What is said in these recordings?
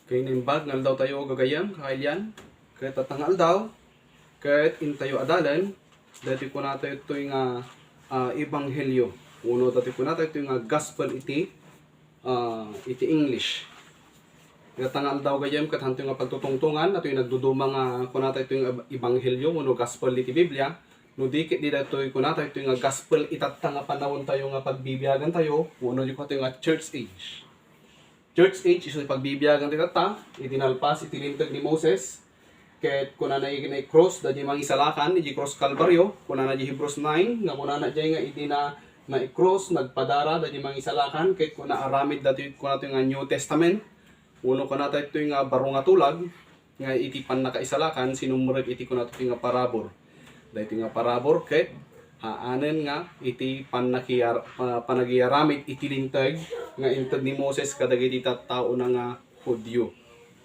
Kay nimbag ngal daw tayo gagayam kailyan. Kay tatangal daw. Kay intayo adalan. Dati ko nato ito yung ebanghelyo. Uno dati ko nato ito yung gospel iti English. Kaya tangal daw gayam kat hanto yung pagtutungtungan. Ato yung nagdudumang kunata ito yung ebanghelyo. Uno gospel iti Biblia. No dikit di dato yung kunata ito yung gospel itatanga panahon tayo nga pagbibiyagan tayo. Uno yung ito yung church age. Church age iso pagbibiyagan ti tata, itinalpas itilintag ni Moses. Ket kuna na cross da di mangisalakan di cross Calvario, kuna na di Hebrews 9 nga kuna na di nga itina na cross nagpadara da di mangisalakan ket kuna aramid dati kuna to nga New Testament. Uno kuna ta ito nga baro nga tulag nga iti pan nakaisalakan sinumurag iti kuna to nga parabor. Da iti nga parabor ket haanen nga iti panagiaramid itilintag nga intad ni Moses kadagiti tattao na nga Hudyo.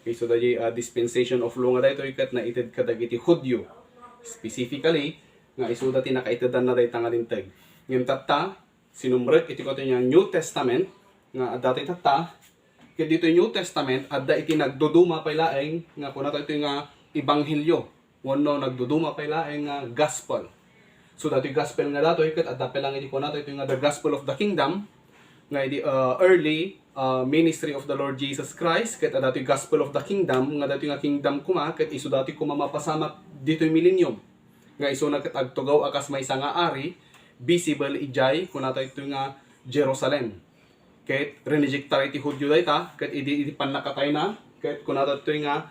Okay, so dahil dispensation of law nga dahito ikat na itad kadagiti Hudyo. Specifically, nga iso dati nakaitadan na dahito nga lintag. Ngayon tatta, sinumrek iti ko ito niya New Testament, nga dati tatta, kaya dito yung New Testament, adda iti nagduduma pa ilaeng, nga kung nato ito nga Ebanghelyo. Wano nagduduma pa ilaeng nga Gospel. So dati gospel nga dato ikat adda pa lang iti ko nato ito nga the Gospel of the Kingdom, nga iti early ministry of the Lord Jesus Christ, ket dati Gospel of the Kingdom, nga dati nga kingdom kuma, ket iso dati kuma mapasamak dito yung millennium. Nga iso na ket agtugaw akas may nga ari, visible ijay, kung nato ito nga Jerusalem. Ket renejectar iti Hudyo dayta, ket iti panakatay na, ket kung nato ito nga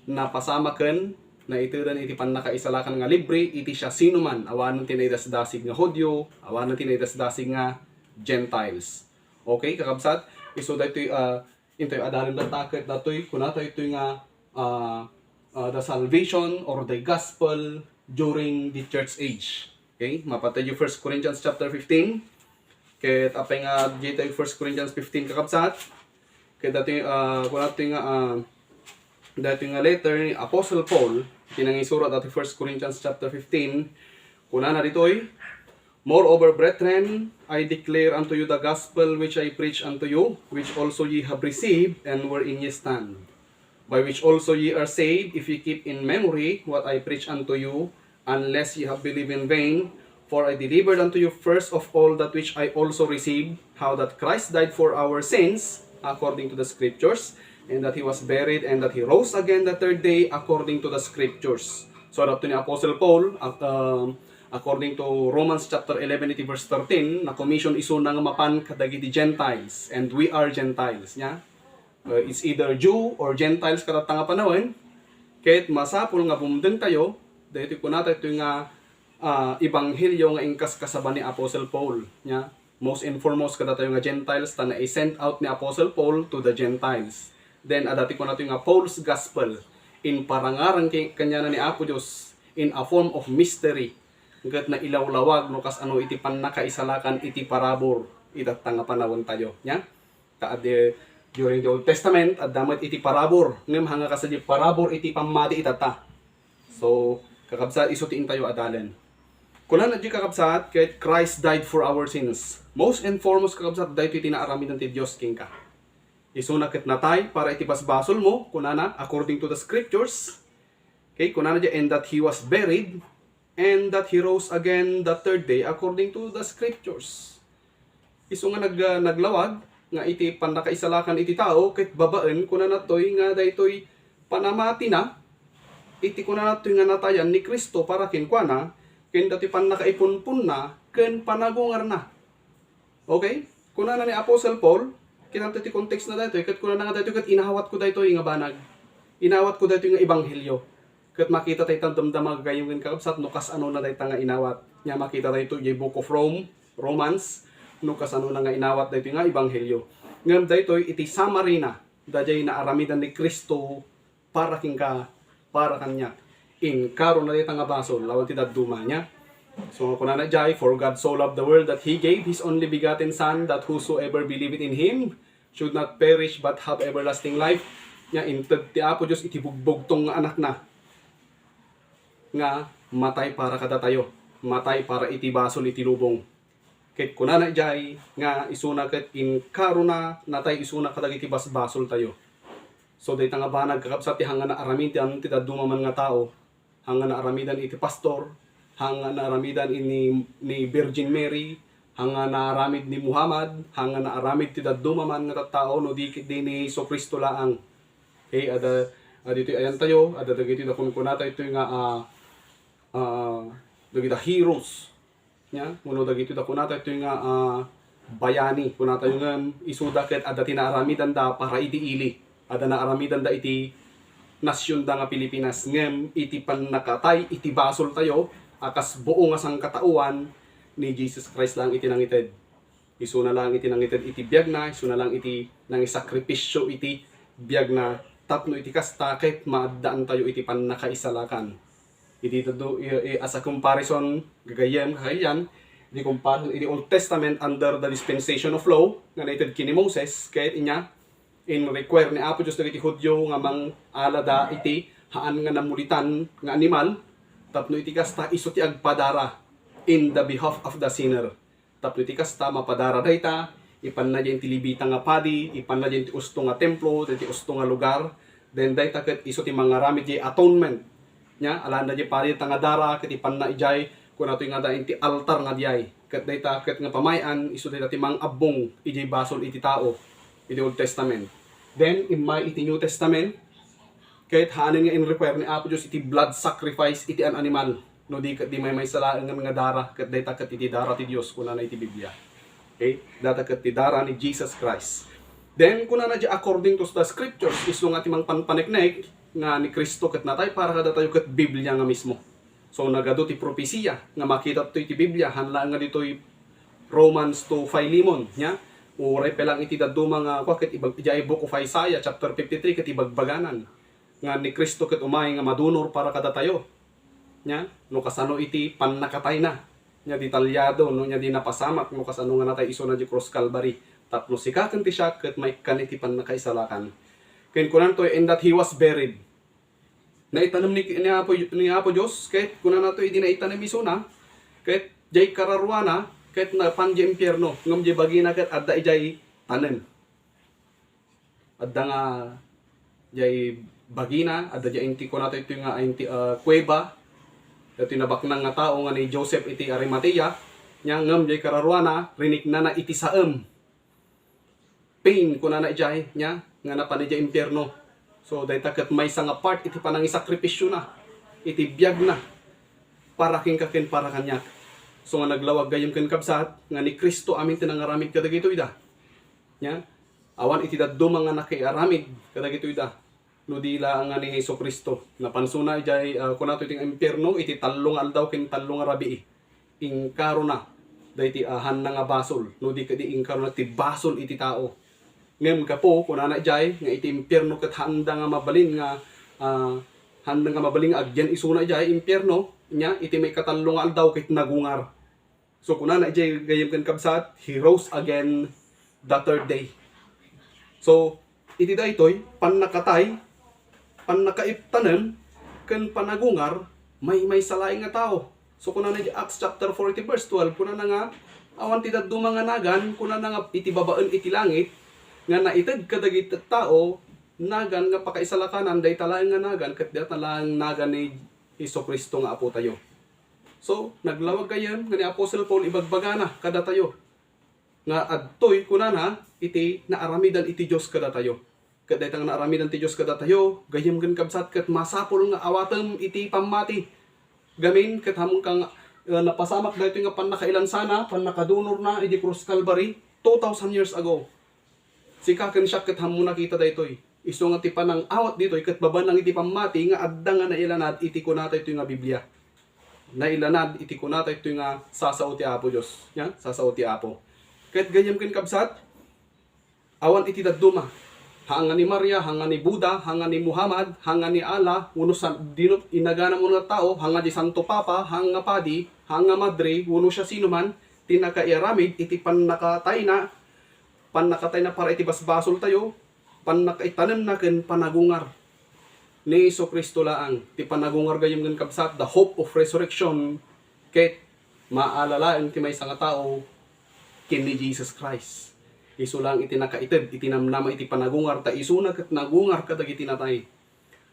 napasamaken, na ito rin iti panakaisalakan nga libre, iti siya sino man, awanan tinaydas-dasig nga Hudyo, awanan tinaydas-dasig nga Gentiles. Okay, kakabsat? So dato'y into'y adalim datakit dato'y kunata ito nga the salvation or the gospel during the church age. Okay, mapatay yung 1 Corinthians chapter 15. Ket apay nga dito yung 1 Corinthians 15 kakabsat. Ket dato'y kunata nga dato'y nga letter ni Apostle Paul tinangisurat dato'y 1 Corinthians chapter 15. Kunana dito'y moreover, brethren, I declare unto you the gospel which I preach unto you, which also ye have received, and wherein ye stand, by which also ye are saved, if ye keep in memory what I preach unto you, unless ye have believed in vain. For I delivered unto you first of all that which I also received, how that Christ died for our sins, according to the Scriptures, and that he was buried, and that he rose again the third day, according to the Scriptures. So, dato ni Apostle Paul, according to Romans chapter 11 iti verse 13, na commission iso nga mapan kadagiti Gentiles, and we are Gentiles nya. It's either Jew or Gentiles kada nga panahon. Ket masapul nga bumdeng tayo dahito kunata ito nga ebanghelyo nga ingkas kasaba ni Apostle Paul nya. Most and foremost kada tayo nga Gentiles ta na i-send out ni Apostle Paul to the Gentiles. Then adati ko nato nga Paul's gospel in parangaran kanya na ni Apo Dios in a form of mystery. Gat na ilawlawag no kas ano iti panakaisalakan iti parabor itatanga panawon tayo nya. Kaade during the Old Testament addamat iti parabor ngem hanga kasadi parabor iti pammati itata. So kakabsat iso tiin tayo adalan. Kunan adji kakabsat ket Christ died for our sins. Most and foremost kakabsat dayto iti naaramid ti Dios king ka. Iso na ket natay para iti basbasol mo kunana according to the Scriptures. Okay, kunana adji and that he was buried, and that he rose again the third day according to the Scriptures. Iso nga naglawag nga iti panakaisalakan iti tao ket babaen kuna natoy nga daytoy panamati na iti kuna natoy nga natayan ni Kristo para kenkwana ken dati panakaipunpun na ken panagungar na. Okay? Kuna na ni Apostle Paul kinanta ti context na daytoy ket kuna na nga daytoy ket inahawat ko daytoy nga banag. Inawat ko daytoy nga ebanghelyo. Ket makita tayo damdamag gayong kakabsat no kas ano na dayta nga inawat nya makita tayo yung Book of Romans no kas ano na nga inawat dayto nga ebanghelyo ngem dayto iti summary na dayjay na aramidan ni Kristo para kingka para kanya in karon na dayta nga basol lawan ti dadduma nya. So kunana jay, for God so loved the world that he gave his only begotten son, that whosoever believeth in him should not perish but have everlasting life. Nya inted ti Apo Dios iti bugbog tong anak na nga matay para kada tayo, matay para iti basol iti lubong. Ket kunana jay nga isuna ket in karuna natay isuna kadagiti basbasol tayo. So dayta nga banag kakabsat ti hanga na aramidan ti dumaman nga tao, hanga na aramidan iti pastor, hanga na aramidan ni Virgin Mary, hanga na aramid ni Muhammad, hanga na aramid ti dumaman nga tattao no dikit din ni Hesus Kristo laang. Okay, dito ayan tayo, dagiti da kunkunata ito nga dagiti heroes. Nya, uno dagiti da kunata ito nga bayani, kunata yung isuda ket ada tinaaramidan da para iti ili. Ada na aramidan da iti nasyon da nga Pilipinas ngem iti pannakatay iti basol tayo akas buo nga sangkatauan ni Jesus Christ lang iti nangited. Isu na lang iti nangited iti biag na, isu na lang iti nangisakripisyo iti biag na tapno iti kasta ket maadaan tayo iti pannakaisalakan. Iti as a comparison gagayem kakayan di comparison iti Old Testament under the dispensation of law nga nated kini Moses ket inya in require ni Apo Diyos dagiti Hudyo nga mang alada iti haan nga namulitan nga animal tapno iti kasta isu ti agpadara in the behalf of the sinner. Tapno iti kasta mapadara dayta ipan na ti libita nga padi, ipan na ti usto nga templo, ti usto nga lugar, then dayta ket isu ti mangaramid ti atonement. Nya alanda di pari nga dara ket ipan na ijay kun ato nga dain ti altar nga diay. Ket dayta ket nga pamayan isu dayta ti mangabong ijay basol iti tao iti Old Testament. Then, in my iti New Testament, kahit hanin nga in require ni Apo Diyos iti blood sacrifice iti an animal. No, di may salaan nga mga dara, kat dayta kat iti dara ti Diyos, kuna na iti Biblia. Okay? Data kat iti dara ni Jesus Christ. Then, kuna na di according to the scriptures, iso nga timang panpaneknek, nga ni Kristo kat natay, para kada tayo kat Biblia nga mismo. So, nagado ti propesiya, nga makita to iti Biblia, hanla nga dito'y Romans to Philemon, nya? Uray pelang iti daduma nga ket ijay book of Isaiah chapter 53 ket ibagbaganan nga ni Kristo ket umay nga madunor para kada tayo. Nya no kasano iti pannakatay na. Nya detalyado no nya di napasamak no kasano nga natay iso na di cross Calvary. Tapno sikaken ti siya ket may kaniti pannakaisalakan. Ken kunan to and that he was buried. Naitanom ni Apo Dios ket kunan nato idi naitanom isuna ket jay kararwana ket na panje impyerno ngam di bagina ket adda ijay tanen adda nga jay bagina adda jay inti ko nato ito nga inti kuweba ito nabaknang nga tao nga ni Joseph iti Arimatea nya ngam jay kararwana rinik na iti saem pain kuna na ijay nya nga napan ijay impyerno. So dayta ket may nga part iti panangisakripisyo na iti biag na para king kaken para kanyak. So nga naglawag gayem ken kabsat nga ni Kristo amin tinangaramid kadagito ida. Nya awan iti daduma nga nakiaramid kadagito ida. No dila nga ni Hesus Kristo napansuna ijay kunato iti impierno iti tallong aldaw ken tallong rabii. Ingkaro na dayti ahan na nga basol no di kadi ingkaro na ti basol iti tao. Ngem kapo kunana ijay nga iti impierno ket handa nga mabalin nga handa nga mabalin agyan isuna ijay impierno nya iti may katallong aldaw ket nagungar. So kunana ijay gayem ken kabsat he rose again the third day. So iti daytoy pannakatay pannakaiptanem ken panagungar may salaing nga tao. So kunana iti Acts chapter 40 verse 12 kunana nga awan ti daduma nga nagan kunana nga iti babaen iti langit nga naited kadagiti tao nagan nga pakaisalakanan dayta laeng nga nagan ket dayta laeng nagan ni Hesus Kristo nga apo tayo. So naglawag kayan nga ni Apostle Paul ibagbagana kada tayo nga adtoy kunana iti naaramidan iti Dios kada tayo. Ket dayta nga naaramidan ti Dios kada tayo gayem ken kabsat ket masapol nga awatem iti pammati. Gamin ket hamon kang napasamak daytoy nga pannakailan sana pannakadunor na iti cross Calvary 2000 years ago. Sikaken siya ket hamon nakita daytoy. Isu nga ti panang awat ditoy ket babanang iti pammati nga adda nga nailanad iti kunata ito nga Biblia. Nailanad iti kunata ito nga sasao ti Apo Dios, nya sasao ti Apo. Ket gayem ken kabsat awan iti dadduma. Hanga ni Maria, hanga ni Buddha, hanga ni Muhammad, hanga ni Allah, uno sa dinot inagana mo nga tao, hanga di Santo Papa, hanga padi, hanga madre, uno siya sino man tinakairamid iti pannakatay na para iti basbasol tayo. Pannakaitanem na ken panagungar ni Hesus Kristo laang ti panagungar gayem ken kabsat the hope of resurrection ket maalalaen ti maysa nga tao ken ni Jesus Christ. Isu lang iti nakaited, iti namnama iti panagungar, ta isuna ket nagungar kadagiti natay.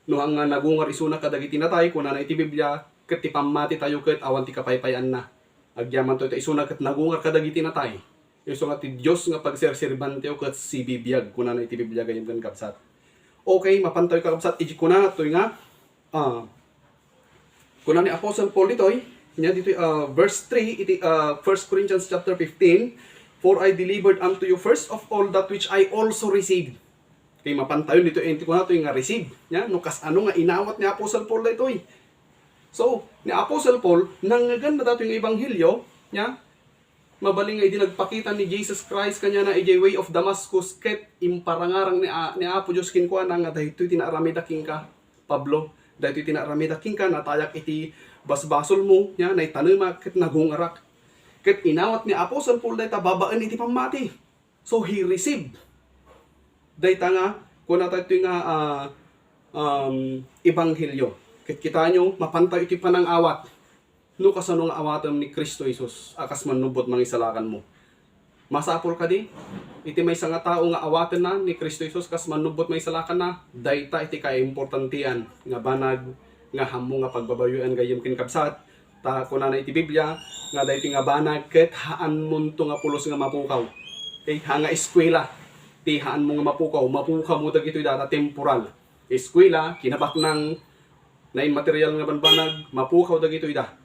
No ang nagungar isuna kadagiti natay, kunana iti Biblia, ket ti pamati tayo ket awan ti kapaypayan na. Agyaman to iti isuna ket nagungar kadagiti natay. Isu nga ti Dios nga pagserserban tayo ket si bibiyag, kunana iti Biblia gayem ken kabsat. Okay, mapantoy ka kabsat, iti kunana toy nga, kunana ni Apostle Paul ditoy, nya dito verse 3 iti 1 Corinthians chapter 15, for I delivered unto you first of all that which I also received. Kay mapantayon dito enti ko nato nga receive, nya no kas ano nga inawat ni Apostle Paul ditoy. So, ni Apostle Paul nangaganda dato yung ebanghelyo, nya mabaling nga nagpakita ni Jesus Christ kanya na ijay way of Damascus ket imparangarang ni Apo Dios kinkuana nga daytoy tinaramida king ka Pablo, daytoy tinaramida king ka natayak iti basbasol mo, nya nay tanema ket nagungarak. Ket inawat ni Apostle Paul dayta babaan iti pamati. So he received. Dayta nga kuna tayo nga ebanghelyo. Ket kita nyo mapantay iti panang-awat. No kasano nga awatem ni Kristo Jesus akas manubot mangisalakan mo. Masapol ka di iti maysa nga tao nga awaten na ni Kristo Jesus kas manubot mangisalakan na, dayta iti kaimportantian nga banag nga hammo nga pagbabayuan gayem ken kabsat. Ta kunana iti Biblia nga dayti nga banag ket haan munto nga pulos nga mapukaw. Okay, nga eskwela ti haan mo nga mapukaw mo dagitoy data temporal. Eskwela kinabak nang nain material nga banbanag mapukaw dagitoy da.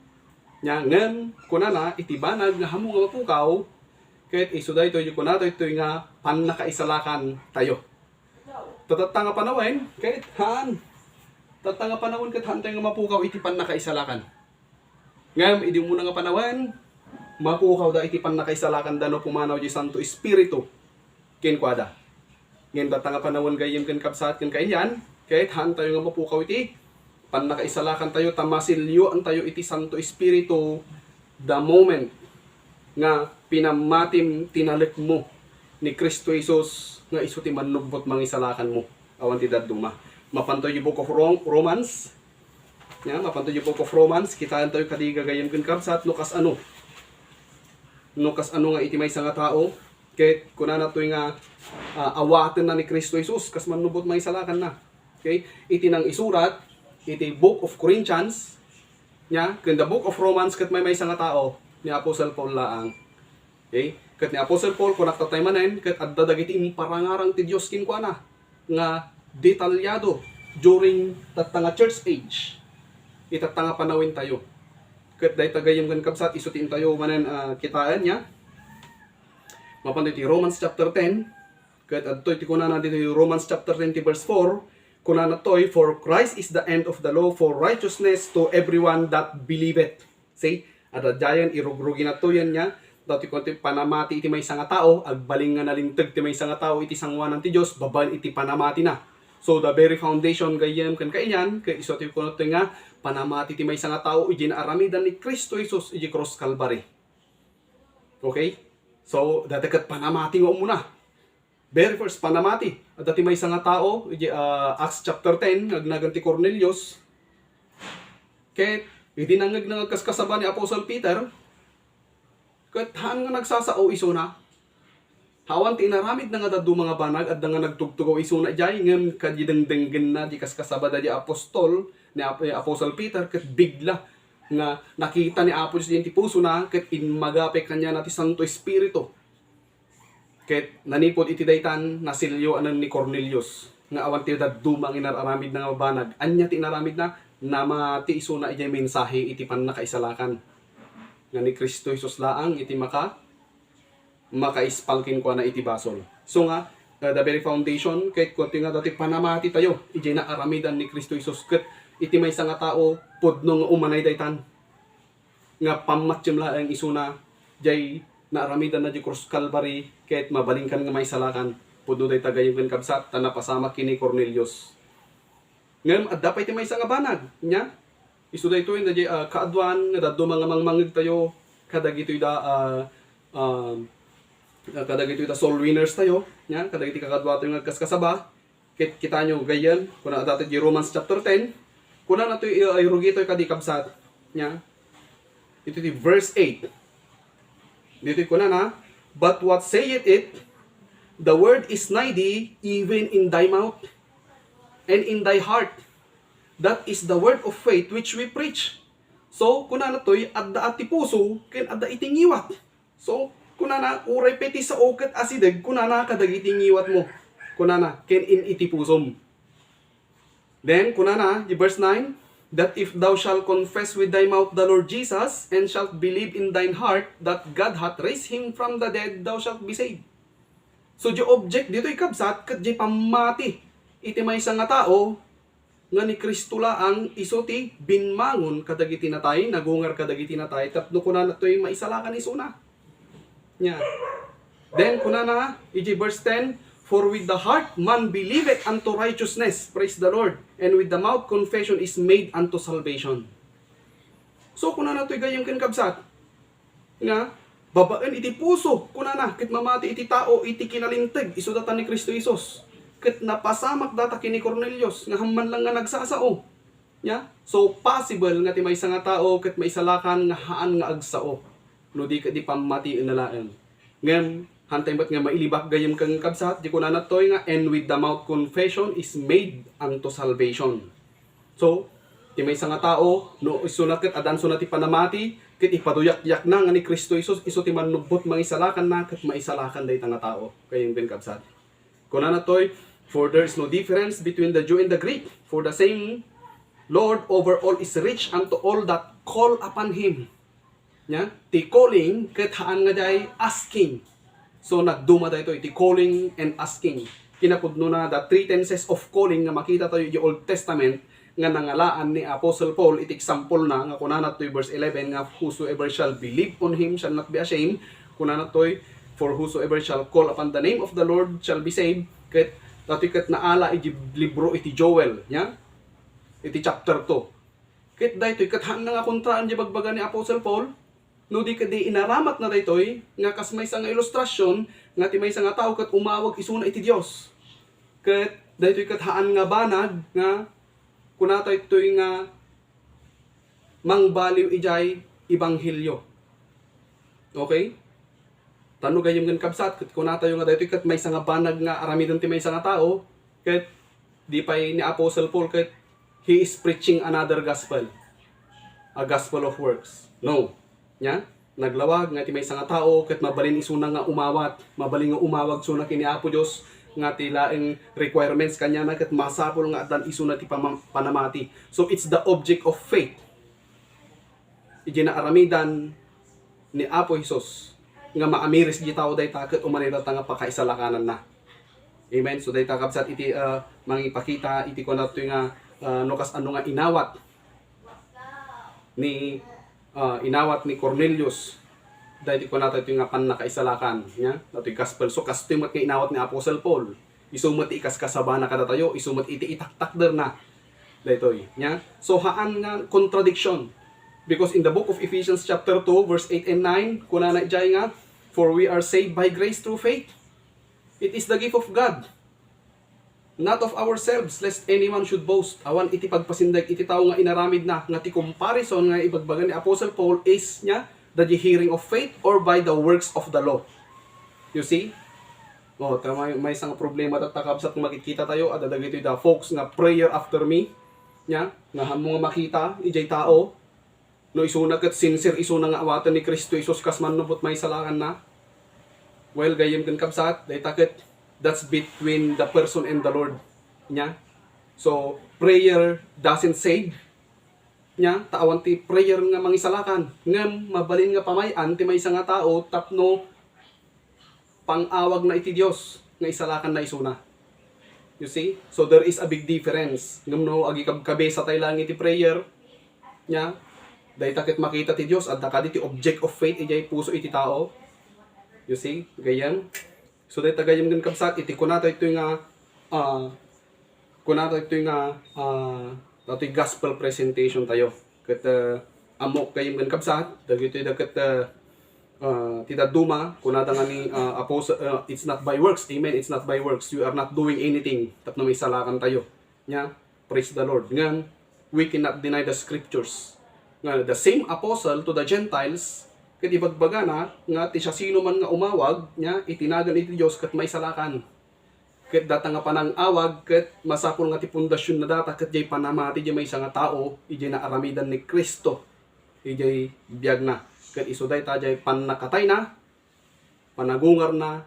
Nya ngem kunana iti banag nga hammo nga mapukaw ket isu daytoy kunana itoy nga pannakaisalakan tayo. Tatatanga nga panawen ket haan tatanga panahon ket haan tayo nga mapukaw iti pannakaisalakan. Ngam, idi muna nga panawan, mapukaw da iti pannakaisalakan da no pumanaw di Santo Espiritu kinkwada. Ngayon data nga panawan gayem ken kabsat ken kainyan, kahit haan tayo nga mapukaw iti pannakaisalakan tayo tamasilyo ang tayo iti Santo Espiritu the moment nga pinamatim tinalik mo ni Kristo Jesus nga isu ti manubot mangisalakan mo. Awan ti dadduma. Mapantoy yung Book of Romans. Nya mapantoy yung Book of Romans, kitaan tayo kadiga gayem ken kabsat no kas ano nga iti maysa nga tao ket kunana toy nga awaten na ni Kristo Jesus kas manubot mangisalakan na. Okay, iti nang isurat iti Book of Corinthians, nya ken the Book of Romans ket maysa nga tao ni Apostle Paul laang. Okay, ket ni Apostle Paul kun naktatay manen ket adda dagiti imparangarang ti Dios kinkuana nga detalyado during tatanga church age. Itatanga panawin tayo. Ket dayta gayem ken kabsat isutin tayo manen kitaan nya. Mapantoy ti Romans chapter 10 ket adtoy ti kunana dito Romans chapter 20 verse 4 kunana toy for Christ is the end of the law for righteousness to everyone that believeth. See? Adadayan irugrugi na to yan nya. Dati konti panamati iti maysa nga tao agbaling nga nalinteg ti maysa nga tao iti sangwanan ti Dios babaen iti panamati na. So the very foundation gayem ken kainyan kay isu ti kuno nga panamati ti maysa nga tao iti naaramidan ni Kristo Jesus iti cross Calvary. Okay? So dati ket panamati nga umuna. Very first panamati. At dati maysa nga tao iti Acts chapter 10 nagnagan ti Cornelius. Ket iti nangag kaskasaba ni Apostle Peter. Ket haan nga nagsasao isu na. Hawan ti inaramid na nga daddo mga banag at nga nagtugtugaw isuna jay ngem kadidengdenggen na di kaskasaba da di apostol ni Apostle Peter ket bigla nga nakita ni Apos di ti puso na ket inmagape kanya na ti Santo Espiritu. Ket nanipod iti daytan nasilyo anan ni Cornelius nga awan ti daddo mga inaramid na nga banag anya ti inaramid na namati isuna ijay mensahe iti pannakaisalakan nga ni Kristo Jesus laang iti makaispalkin ko na iti basol. So nga, the very foundation, kahit kunti nga dati panamati tayo, ijay na aramidan ni Kristo Jesus, ket iti maysa nga tao, pudno nga umanay daytan, nga pamatsyem laang isuna, jay na aramidan na di cross Calvary, kahit mabalingkan nga may salakan, pudno day tagayong ken kabsat, tanapasama kini Cornelius. Ngayon, at dapat iti maysa nga banag, nya, isu dayto yun, kaadwan, nga daddo mga mangmangig tayo, kadagitoy kadagitoy ta soul winners tayo nya kadagitoy kakadwa tayo nga kaskasaba kita nyo gayan kuna dati di Romans chapter 10 kuna nato irugitoy kadi kabsat nya ito di verse 8 dito kuna na But what saith it? The word is nigh thee, even in thy mouth and in thy heart. That is the word of faith which we preach. So, kunana to'y adda ati puso, ken adda itingiwat. So, kunana, uray peti sa okat asideg, kunana kadag itingiwat mo. Kunana, ken in iti pusom. Then, kunana, di verse 9, that if thou shalt confess with thy mouth the Lord Jesus, and shalt believe in thine heart that God hath raised him from the dead, thou shalt be saved. So, di object dito ikabsat, kat di pamati. Iti may isang nga tao, nga ni Kristo laang isuti binmangon kadagiti natay, nagungar kadagiti natay, tapno kunana to'y maisalakan isuna. Nya. Then, kunana, iti verse 10, for with the heart man believeth unto righteousness, praise the Lord, and with the mouth confession is made unto salvation. So, kunana to'y gayong kinkabsat, nga, babaan iti puso, kunana, kit mamati iti tao, iti kinalinteg, isudatan ni Kristo Isos. Kit napasamak data kini Cornelius, nga hamman lang nga nagsasao. Ya? So, possible nga ti may nga tao, kit may salakan nga haan nga agsao. No di pamati inalaan. Ngem, hantay ba't nga mailibak gayam kang kabsat, di ko na natoy nga, and with the mouth confession is made unto salvation. So, ti may nga tao, no isunat ket adan sunat ti panamati, kit ipaduyak-yak na nga ni Kristo Isus, iso ti manubot mangisalakan na, ket maisalakan day nga tao, kayang ben kabsat. Kuna natoy, for there is no difference between the Jew and the Greek, for the same Lord over all is rich unto all that call upon Him. Nya, ti calling ket haan nga day asking. So nagduma tayo iti calling and asking. Kinapudno na the three tenses of calling nga makita tayo yung Old Testament nga nangalaan ni Apostle Paul, iti example na nga kunana toy verse 11 nga whosoever shall believe on him shall not be ashamed. Kunana toy for whosoever shall call upon the name of the Lord shall be saved. Ket tatikat naala iti libro iti Joel, nya? Iti chapter 2. Ket daytoy ket haan nga kontraan di bagbaga ni Apostle Paul. No di kadi inaramat na daytoy nga kas may nga ilustrasyon nga ti may nga tao ket umawag isuna iti Dios. Ket daytoy ket haan nga banag nga kunatay toy nga mangbaliw ijay ebanghelyo. Okay? Tano gayem gan kabsat ket kunatayo nga daytoy ket may nga banag nga aramidon ti may nga tao ket di pay ni Apostle Paul ket he is preaching another gospel. A gospel of works. No. Nya, naglawag nga ti may nga tao ket mabalin isuna nga umawat, mabalin nga umawag suna kini Apo Dios nga ti laeng requirements kanya na ket masapol nga dan isuna ti panamati. So it's the object of faith. Iji na aramidan ni Apo Hesus nga maamiris di tao day taket umanita nga pakaisalakanan na. Amen. So day takabsat iti mangipakita iti kunato nga nukas ano nga inawat ni Cornelius dahil kunato ito nga panakaisalakan nya nato gospel. So kastimat nga inawat ni Apostle Paul isumot ikas kasabana kada tayo isumot iti itaktakder na daytoy nya. So haan nga contradiction. Because in the book of Ephesians chapter 2 verse 8 and 9, kunana ijay nga, for we are saved by grace through faith. It is the gift of God, not of ourselves, lest anyone should boast. Awan iti pagpasindag iti tao nga inaramid na, nga ti comparison nga ibagbagan ni Apostle Paul is nya, the hearing of faith or by the works of the law. You see? Oh, may isang problema tatakabsat kung makikita tayo, at ito the folks nga prayer after me, nya, nga mga makita, ijay tao, no isuna ket sincere isuna nga awatan ni Kristo Isus kas manubot may salakan na. Well, gayem ken kabsat, daytaket that's between the person and the Lord nya. So, prayer doesn't save nya, taawan ti prayer nga mangisalakan. Ngem mabalin nga pamayan ti maysa nga tao tapno pang-awag na iti Dios nga isalakan na isuna. You see? So there is a big difference. Ngem no agi kabesa tay lang iti prayer nya. Dahil takit makita ti Diyos at nakadi ti object of faith ijay puso iti tao. You see? Gayam. So dahil tagayam din kabsat iti kunato ito nga ito gospel presentation tayo. Kat amok kayam din kabsat dahil ito dakat tita duma kunata nga ni apostle it's not by works. Amen. It's not by works. You are not doing anything. Tapno may salakan tayo. Nya? Praise the Lord. Nga we cannot deny the scriptures. The same apostle to the Gentiles, ket ibagbaga na nga ti siya sino man nga umawag nya itinagan iti Dios ket may salakan. Ket data nga panang awag ket masapol nga ti pundasyon na data ket jay panamati jay may nga tao ijay na aramidan ni Kristo. Ijay biyag na. Ket isuday ta jay pannakatay na panagungar na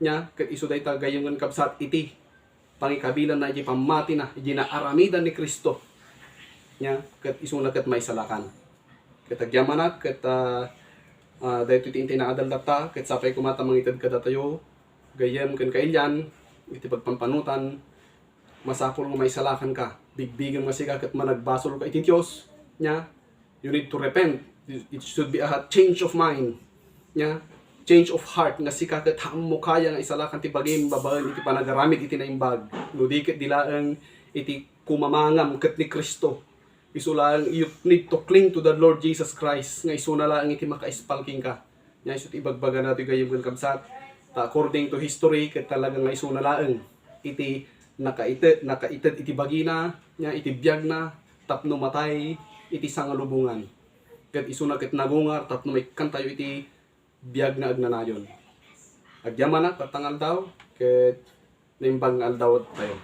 nya ket isuday ta gayungan kabsat iti pangikabilan na ijay pamati na ijay na aramidan ni Kristo. Nya ket isuna ket may salakan. Ket agyaman na ket dahil iti intinaadal data, ket sapay kumata mangitad ka datayo, gayem ken kailyan, iti pagpampanutan, masapol nga may salakan ka, bigbigan nga siya ket managbasol ka iti Dios, nya, you need to repent, it should be a change of mind, nya, change of heart, nga sika ket hammo kaya nga isalakan ti bagim babaen iti panagaramid iti naimbag, no di ket dilaeng iti kumamangam ket ni Kristo. Isu lang, you need to cling to the Lord Jesus Christ. Nga isu na lang iti makaispalking ka. Nga isu ibagbaga natin kayo ng kabsat. According to history, ket talaga nga isu na lang iti nakaited iti bagina, nga iti biyag na, tapno matay, iti sangalubungan. Ket isu na ket nagungar, tapno may kantayo iti biyag na agnanayon. Agyaman na, katangal daw, ket naimbang aldaw tayo.